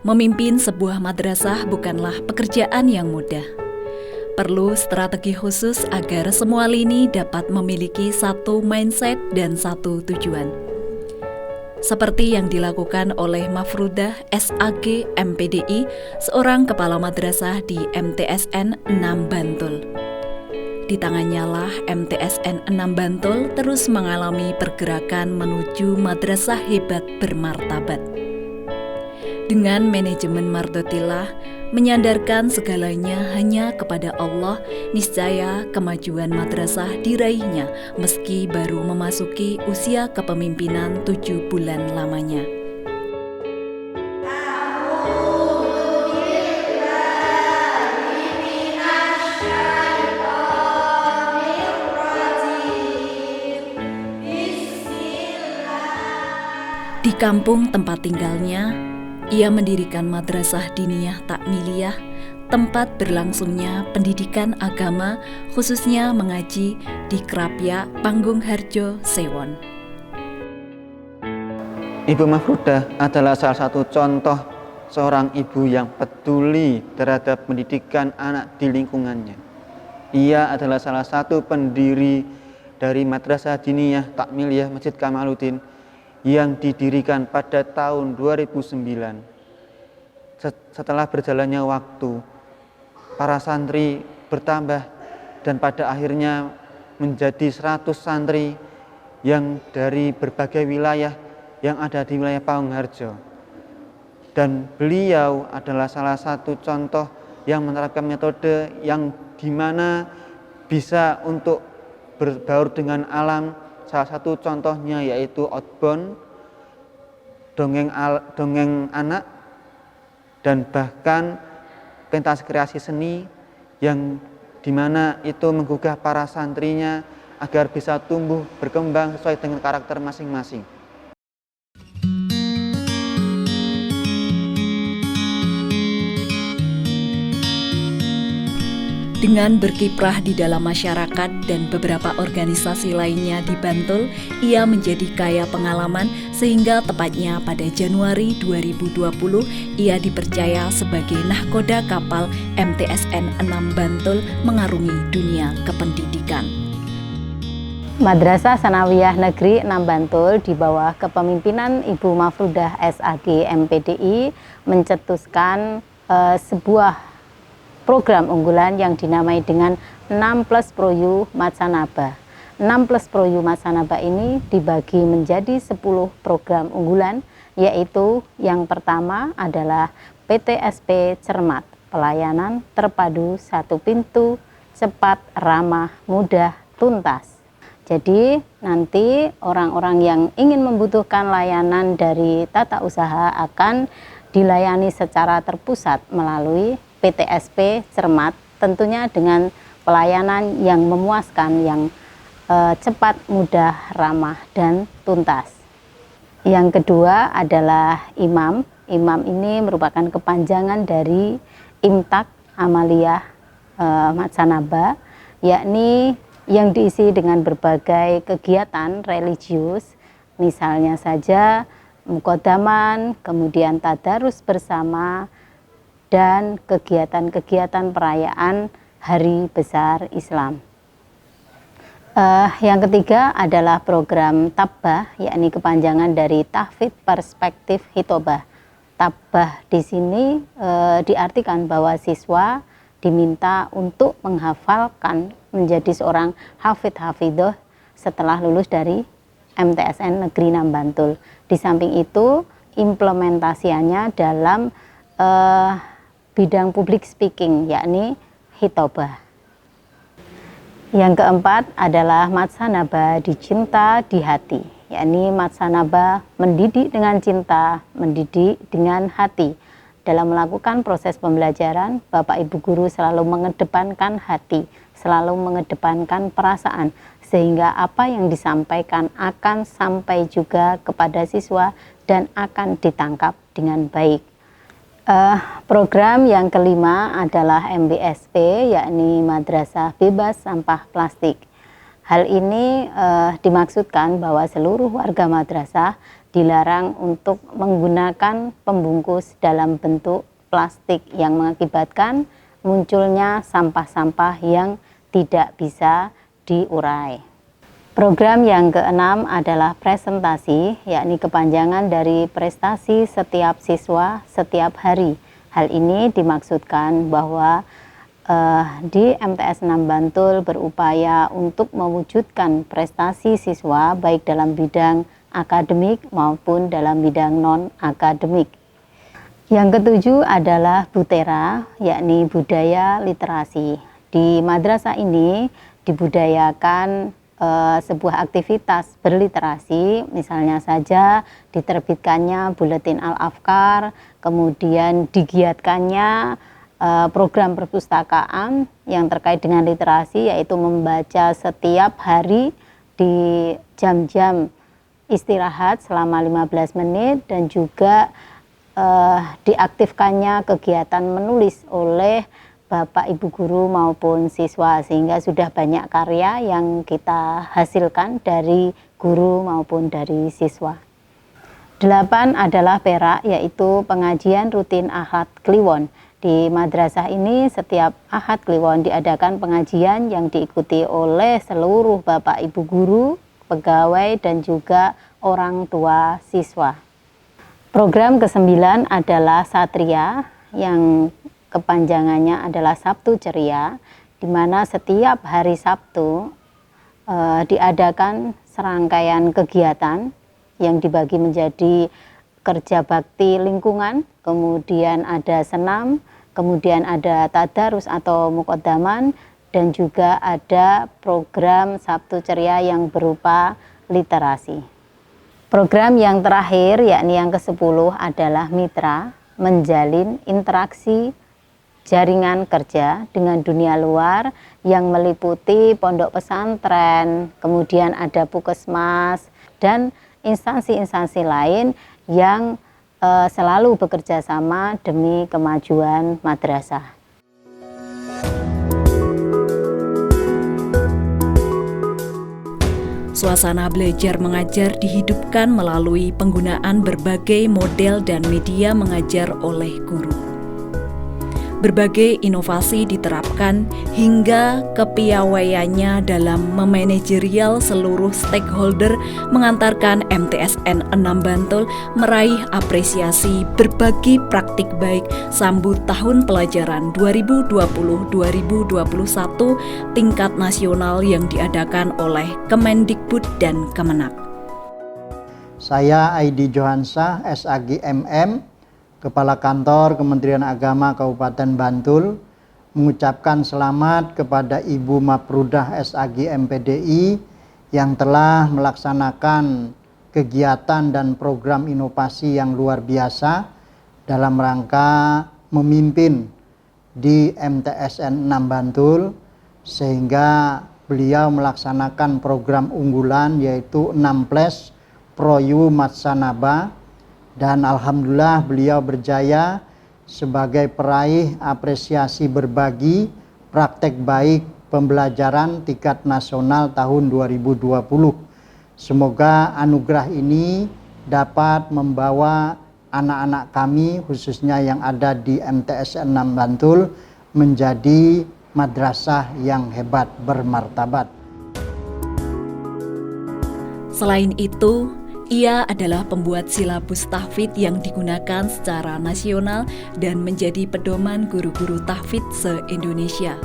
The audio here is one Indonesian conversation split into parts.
Memimpin sebuah madrasah bukanlah pekerjaan yang mudah. Perlu strategi khusus agar semua lini dapat memiliki satu mindset dan satu tujuan. Seperti yang dilakukan oleh Mafrudah SAG MPDI, seorang kepala madrasah di MTSN 6 Bantul. Di tangannya lah MTSN 6 Bantul terus mengalami pergerakan menuju madrasah hebat bermartabat. Dengan manajemen Mardotillah, menyandarkan segalanya hanya kepada Allah, niscaya kemajuan madrasah diraihnya meski baru memasuki usia kepemimpinan 7 bulan lamanya. Di kampung tempat tinggalnya, ia mendirikan madrasah diniyah takmiliyah, tempat berlangsungnya pendidikan agama, khususnya mengaji di Krapyak, Panggung Harjo, Sewon. Ibu Mafrudah adalah salah satu contoh seorang ibu yang peduli terhadap pendidikan anak di lingkungannya. Ia adalah salah satu pendiri dari Madrasah Diniyah Takmiliyah Masjid Kamaluddin yang didirikan pada tahun 2009. Setelah berjalannya waktu, para santri bertambah dan pada akhirnya menjadi 100 santri yang dari berbagai wilayah yang ada di wilayah Panggung Harjo. Dan beliau adalah salah satu contoh yang menerapkan metode yang dimana bisa untuk berbaur dengan alam. Salah satu contohnya yaitu outbound, dongeng anak, dan bahkan pentas kreasi seni yang dimana itu menggugah para santrinya agar bisa tumbuh berkembang sesuai dengan karakter masing-masing. Dengan berkiprah di dalam masyarakat dan beberapa organisasi lainnya di Bantul, ia menjadi kaya pengalaman sehingga tepatnya pada Januari 2020 ia dipercaya sebagai nahkoda kapal MTSN 6 Bantul mengarungi dunia kependidikan. Madrasah Sanawiyah Negeri 6 Bantul di bawah kepemimpinan Ibu Mafrudah SAG MPDI mencetuskan sebuah program unggulan yang dinamai dengan 6 Plus Proyu Matsanaba. 6 Plus Proyu Matsanaba ini dibagi menjadi 10 program unggulan, yaitu yang pertama adalah PTSP Cermat, pelayanan terpadu satu pintu, cepat, ramah, mudah, tuntas. Jadi nanti orang-orang yang ingin membutuhkan layanan dari tata usaha akan dilayani secara terpusat melalui PTSP Cermat, tentunya dengan pelayanan yang memuaskan, yang cepat, mudah, ramah, dan tuntas. Yang kedua adalah imam. Imam ini merupakan kepanjangan dari Imtak Amaliyah Matsanaba, yakni yang diisi dengan berbagai kegiatan religius, misalnya saja mukodaman, kemudian tadarus bersama, dan kegiatan-kegiatan perayaan Hari Besar Islam. Yang ketiga adalah program Tabbah, yakni kepanjangan dari Tahfidz Perspektif Hitobah. Tabbah di sini diartikan bahwa siswa diminta untuk menghafalkan menjadi seorang hafidh-hafidhoh setelah lulus dari MTSN Negeri 6 Bantul. Di samping itu implementasinya dalam bidang public speaking, yakni hitobah. Yang keempat adalah Matsanaba dicinta di hati, yakni Matsanaba mendidik dengan cinta, mendidik dengan hati. Dalam melakukan proses pembelajaran, Bapak Ibu Guru selalu mengedepankan hati, selalu mengedepankan perasaan, sehingga apa yang disampaikan akan sampai juga kepada siswa dan akan ditangkap dengan baik. Program yang kelima adalah MBSP, yakni Madrasah Bebas Sampah Plastik. Hal ini dimaksudkan bahwa seluruh warga madrasah dilarang untuk menggunakan pembungkus dalam bentuk plastik yang mengakibatkan munculnya sampah-sampah yang tidak bisa diurai. Program yang keenam adalah presentasi, yakni kepanjangan dari prestasi setiap siswa setiap hari. Hal ini dimaksudkan bahwa di MTS 6 Bantul berupaya untuk mewujudkan prestasi siswa baik dalam bidang akademik maupun dalam bidang non-akademik. Yang ketujuh adalah Butera, yakni budaya literasi. Di madrasah ini dibudayakan sebuah aktivitas berliterasi, misalnya saja diterbitkannya Buletin Al-Afkar, kemudian digiatkannya program perpustakaan yang terkait dengan literasi, yaitu membaca setiap hari di jam-jam istirahat selama 15 menit, dan juga diaktifkannya kegiatan menulis oleh Bapak Ibu guru maupun siswa, sehingga sudah banyak karya yang kita hasilkan dari guru maupun dari siswa. 8 adalah perak, yaitu pengajian rutin Ahad Kliwon. Di madrasah ini setiap Ahad Kliwon diadakan pengajian yang diikuti oleh seluruh Bapak Ibu guru, pegawai, dan juga orang tua siswa. Program ke-9 adalah Satria, yang kepanjangannya adalah Sabtu Ceria, di mana setiap hari Sabtu diadakan serangkaian kegiatan yang dibagi menjadi kerja bakti lingkungan, kemudian ada senam, kemudian ada tadarus atau muqaddaman, dan juga ada program Sabtu Ceria yang berupa literasi. Program yang terakhir, yakni yang ke-10 adalah Mitra, menjalin interaksi jaringan kerja dengan dunia luar yang meliputi pondok pesantren, kemudian ada puskesmas, dan instansi-instansi lain yang selalu bekerja sama demi kemajuan madrasah. Suasana belajar mengajar dihidupkan melalui penggunaan berbagai model dan media mengajar oleh guru. Berbagai inovasi diterapkan hingga kepiawaiannya dalam memanajerial seluruh stakeholder mengantarkan MTSN 6 Bantul meraih apresiasi berbagi praktik baik sambut tahun pelajaran 2020-2021 tingkat nasional yang diadakan oleh Kemendikbud dan Kemenak. Saya Aidi Johansa, SAG MM, Kepala Kantor Kementerian Agama Kabupaten Bantul, mengucapkan selamat kepada Ibu Maprudah SAG MPDI yang telah melaksanakan kegiatan dan program inovasi yang luar biasa dalam rangka memimpin di MTSN 6 Bantul, sehingga beliau melaksanakan program unggulan yaitu 6+ Proyu Matsanaba. Dan alhamdulillah beliau berjaya sebagai peraih apresiasi berbagi praktek baik pembelajaran tingkat nasional tahun 2020. Semoga anugerah ini dapat membawa anak-anak kami khususnya yang ada di MTSN 6 Bantul menjadi madrasah yang hebat bermartabat. Selain itu, ia adalah pembuat silabus tahfidz yang digunakan secara nasional dan menjadi pedoman guru-guru tahfidz se-Indonesia.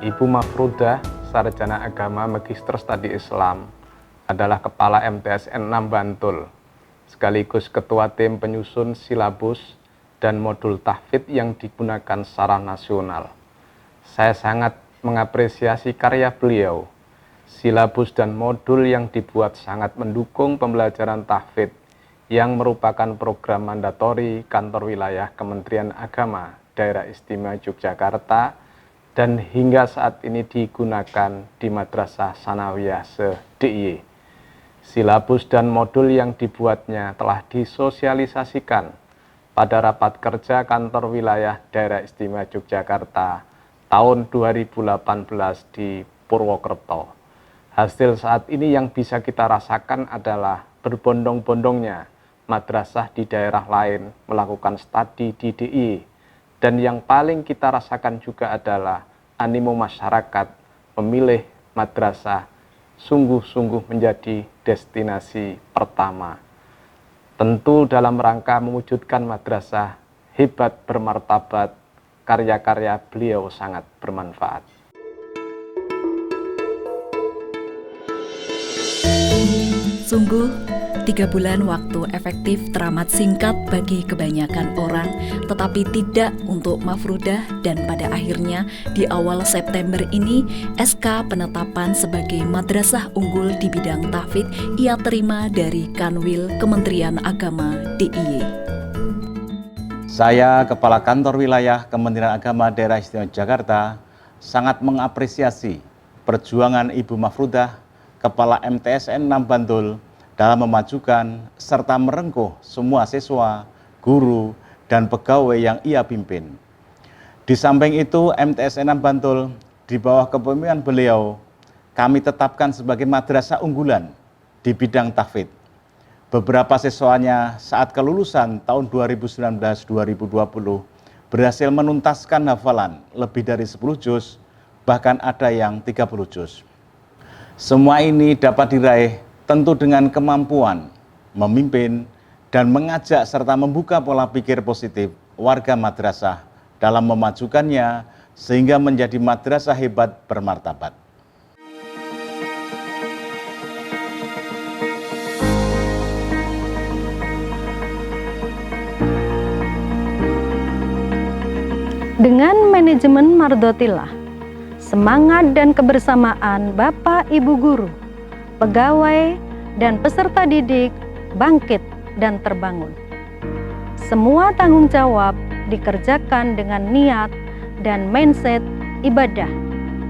Ibu Mafrudah, sarjana agama Magister Studi Islam, adalah Kepala MTSN 6 Bantul, sekaligus Ketua Tim Penyusun Silabus dan Modul Tahfidz yang digunakan secara nasional. Saya sangat mengapresiasi karya beliau. Silabus dan modul yang dibuat sangat mendukung pembelajaran tahfidz yang merupakan program mandatori Kantor Wilayah Kementerian Agama Daerah Istimewa Yogyakarta dan hingga saat ini digunakan di Madrasah Sanawiyah se-DIY. Silabus dan modul yang dibuatnya telah disosialisasikan pada rapat kerja Kantor Wilayah Daerah Istimewa Yogyakarta tahun 2018 di Purwokerto. Hasil saat ini yang bisa kita rasakan adalah berbondong-bondongnya madrasah di daerah lain melakukan studi di DIY. Dan yang paling kita rasakan juga adalah animo masyarakat memilih madrasah sungguh-sungguh menjadi destinasi pertama. Tentu dalam rangka mewujudkan madrasah hebat bermartabat, karya-karya beliau sangat bermanfaat. Sungguh, 3 bulan waktu efektif teramat singkat bagi kebanyakan orang, tetapi tidak untuk Mafrudah, dan pada akhirnya di awal September ini SK penetapan sebagai madrasah unggul di bidang tahfidz ia terima dari Kanwil Kementerian Agama DIY. Saya, Kepala Kantor Wilayah Kementerian Agama Daerah Istimewa Jakarta, sangat mengapresiasi perjuangan Ibu Mafrudah, Kepala MTSN 6 Bantul, dalam memajukan serta merengkuh semua siswa, guru, dan pegawai yang ia pimpin. Di samping itu, MTSN 6 Bantul di bawah kepemimpinan beliau, kami tetapkan sebagai madrasah unggulan di bidang tahfidz. Beberapa siswanya saat kelulusan tahun 2019-2020 berhasil menuntaskan hafalan lebih dari 10 juz, bahkan ada yang 30 juz. Semua ini dapat diraih tentu dengan kemampuan memimpin dan mengajak serta membuka pola pikir positif warga madrasah dalam memajukannya sehingga menjadi madrasah hebat bermartabat. Dengan manajemen Mardotillah, semangat dan kebersamaan Bapak Ibu guru, pegawai, dan peserta didik bangkit dan terbangun. Semua tanggung jawab dikerjakan dengan niat dan mindset ibadah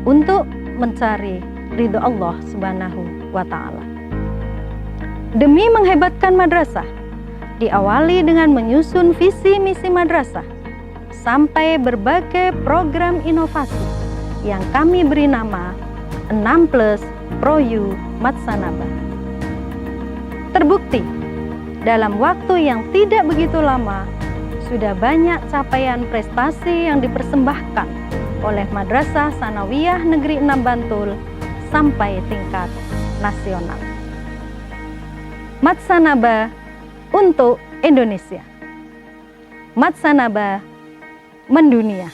untuk mencari ridho Allah Subhanahu wa Ta'ala. Demi menghebatkan madrasah, diawali dengan menyusun visi misi madrasah sampai berbagai program inovasi yang kami beri nama 6+ Pro-U Matsanaba. Terbukti, dalam waktu yang tidak begitu lama, sudah banyak capaian prestasi yang dipersembahkan oleh Madrasah Sanawiyah Negeri 6 Bantul sampai tingkat nasional. Matsanaba untuk Indonesia. Matsanaba mendunia.